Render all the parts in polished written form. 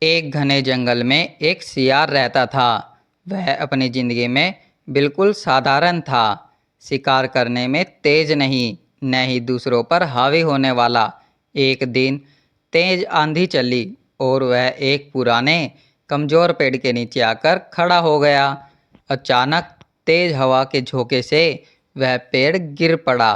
एक घने जंगल में एक सियार रहता था। वह अपनी जिंदगी में बिल्कुल साधारण था। शिकार करने में तेज नहीं, न ही दूसरों पर हावी होने वाला। एक दिन तेज आंधी चली और वह एक पुराने कमजोर पेड़ के नीचे आकर खड़ा हो गया। अचानक तेज हवा के झोंके से वह पेड़ गिर पड़ा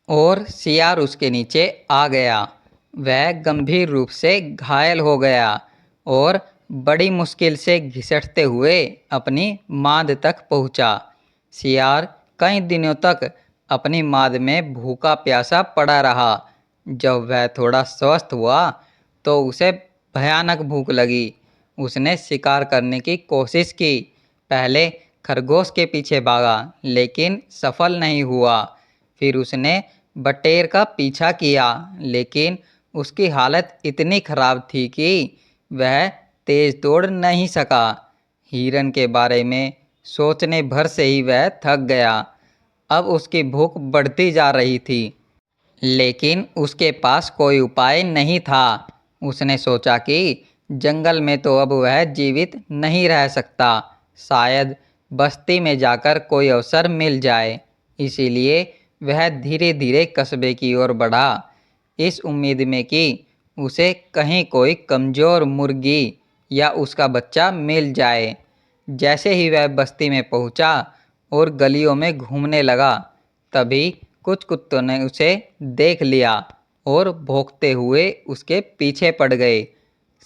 और सियार उसके नीचे आ गया। वह गंभीर रूप से घायल हो गया और बड़ी मुश्किल से घिसटते हुए अपनी माद तक पहुंचा। सियार कई दिनों तक अपनी माद में भूखा प्यासा पड़ा रहा। जब वह थोड़ा स्वस्थ हुआ तो उसे भयानक भूख लगी। उसने शिकार करने की कोशिश की। पहले खरगोश के पीछे भागा लेकिन सफल नहीं हुआ। फिर उसने बटेर का पीछा किया लेकिन उसकी हालत इतनी खराब थी कि वह तेज दौड़ नहीं सका। हिरन के बारे में सोचने भर से ही वह थक गया। अब उसकी भूख बढ़ती जा रही थी लेकिन उसके पास कोई उपाय नहीं था। उसने सोचा कि जंगल में तो अब वह जीवित नहीं रह सकता। शायद बस्ती में जाकर कोई अवसर मिल जाए। इसीलिए वह धीरे धीरे कस्बे की ओर बढ़ा, इस उम्मीद में कि उसे कहीं कोई कमजोर मुर्गी या उसका बच्चा मिल जाए। जैसे ही वह बस्ती में पहुंचा और गलियों में घूमने लगा, तभी कुछ कुत्तों ने उसे देख लिया और भौंकते हुए उसके पीछे पड़ गए।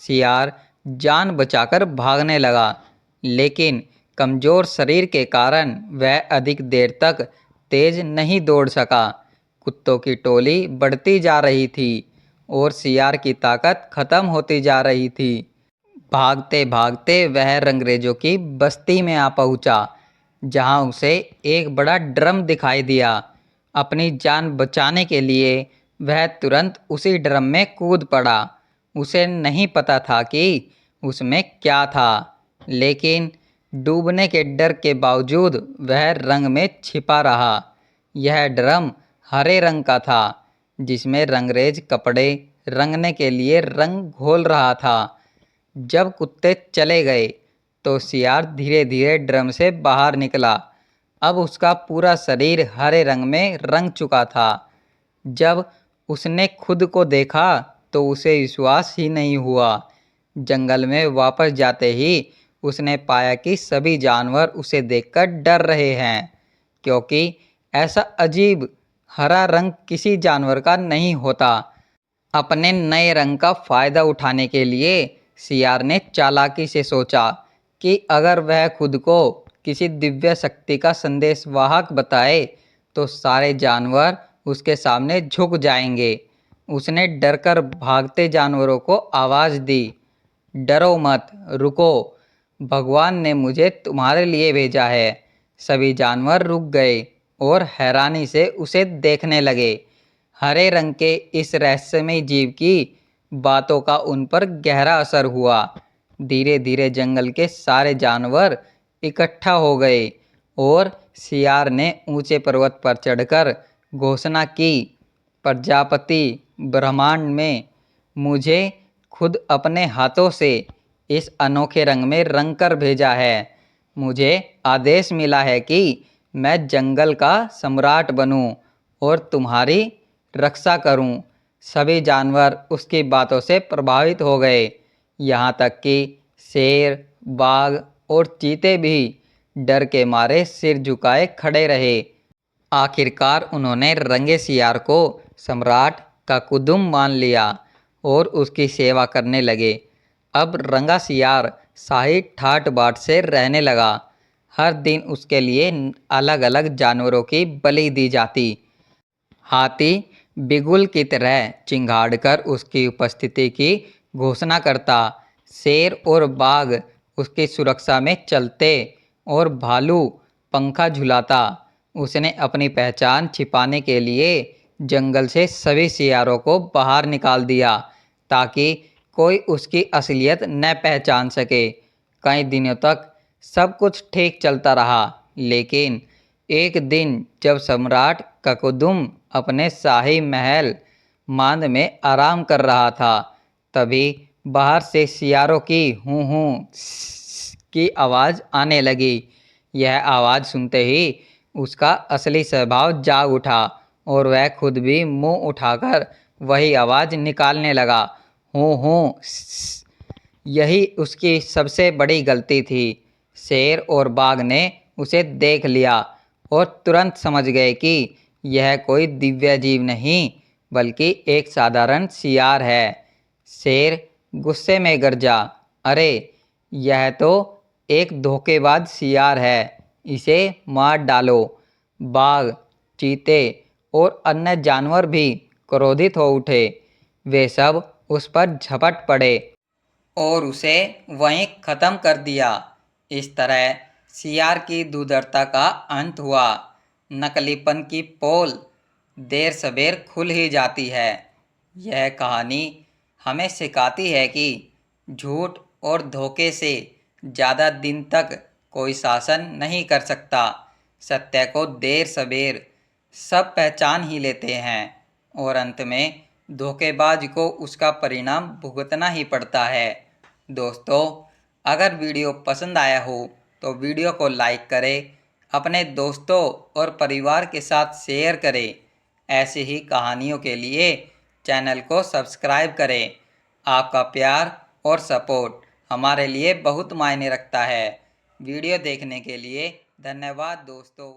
सियार जान बचाकर भागने लगा लेकिन कमजोर शरीर के कारण वह अधिक देर तक तेज नहीं दौड़ सका। कुत्तों की टोली बढ़ती जा रही थी और सियार की ताकत खत्म होती जा रही थी। भागते भागते वह रंगरेजों की बस्ती में आ पहुंचा, जहां उसे एक बड़ा ड्रम दिखाई दिया। अपनी जान बचाने के लिए वह तुरंत उसी ड्रम में कूद पड़ा। उसे नहीं पता था कि उसमें क्या था, लेकिन डूबने के डर के बावजूद वह रंग में छिपा रहा। यह ड्रम हरे रंग का था, जिसमें रंगरेज कपड़े रंगने के लिए रंग घोल रहा था। जब कुत्ते चले गए तो सियार धीरे धीरे ड्रम से बाहर निकला। अब उसका पूरा शरीर हरे रंग में रंग चुका था। जब उसने खुद को देखा तो उसे विश्वास ही नहीं हुआ। जंगल में वापस जाते ही उसने पाया कि सभी जानवर उसे देखकर डर रहे हैं, क्योंकि ऐसा अजीब हरा रंग किसी जानवर का नहीं होता। अपने नए रंग का फायदा उठाने के लिए सियार ने चालाकी से सोचा कि अगर वह खुद को किसी दिव्य शक्ति का संदेशवाहक बताए तो सारे जानवर उसके सामने झुक जाएंगे। उसने डरकर भागते जानवरों को आवाज दी, डरो मत, रुको, भगवान ने मुझे तुम्हारे लिए भेजा है। सभी जानवर रुक गए और हैरानी से उसे देखने लगे। हरे रंग के इस रहस्यमय जीव की बातों का उन पर गहरा असर हुआ। धीरे धीरे जंगल के सारे जानवर इकट्ठा हो गए और सियार ने ऊंचे पर्वत पर चढ़कर घोषणा की, प्रजापति ब्रह्मांड में मुझे खुद अपने हाथों से इस अनोखे रंग में रंग कर भेजा है। मुझे आदेश मिला है कि मैं जंगल का सम्राट बनूं और तुम्हारी रक्षा करूं। सभी जानवर उसकी बातों से प्रभावित हो गए, यहाँ तक कि शेर, बाघ और चीते भी डर के मारे सिर झुकाए खड़े रहे। आखिरकार उन्होंने रंगे सियार को सम्राट का कुदुम मान लिया और उसकी सेवा करने लगे। अब रंगा सियार शाही ठाट बाट से रहने लगा। हर दिन उसके लिए अलग अलग जानवरों की बलि दी जाती। हाथी बिगुल की तरह चिंगाड़कर उसकी उपस्थिति की घोषणा करता। शेर और बाघ उसकी सुरक्षा में चलते और भालू पंखा झुलाता। उसने अपनी पहचान छिपाने के लिए जंगल से सभी सियारों को बाहर निकाल दिया ताकि कोई उसकी असलियत न पहचान सके। कई दिनों तक सब कुछ ठीक चलता रहा, लेकिन एक दिन जब सम्राट ककुदुम अपने शाही महल मांद में आराम कर रहा था, तभी बाहर से सियारों की हूँ हूँ की आवाज़ आने लगी। यह आवाज़ सुनते ही उसका असली स्वभाव जाग उठा और वह खुद भी मुंह उठाकर वही आवाज़ निकालने लगा, हूँ हूँ। यही उसकी सबसे बड़ी गलती थी। शेर और बाघ ने उसे देख लिया और तुरंत समझ गए कि यह कोई दिव्य जीव नहीं बल्कि एक साधारण सियार है। शेर गुस्से में गरजा, अरे यह तो एक धोखेबाज सियार है, इसे मार डालो। बाघ, चीते और अन्य जानवर भी क्रोधित हो उठे। वे सब उस पर झपट पड़े और उसे वहीं खत्म कर दिया। इस तरह सियार की दुर्दशा का अंत हुआ। नकलीपन की पोल देर सबेर खुल ही जाती है। यह कहानी हमें सिखाती है कि झूठ और धोखे से ज़्यादा दिन तक कोई शासन नहीं कर सकता। सत्य को देर सबेर सब पहचान ही लेते हैं और अंत में धोखेबाज को उसका परिणाम भुगतना ही पड़ता है। दोस्तों, अगर वीडियो पसंद आया हो तो वीडियो को लाइक करें, अपने दोस्तों और परिवार के साथ शेयर करें। ऐसी ही कहानियों के लिए चैनल को सब्सक्राइब करें। आपका प्यार और सपोर्ट हमारे लिए बहुत मायने रखता है। वीडियो देखने के लिए धन्यवाद दोस्तों।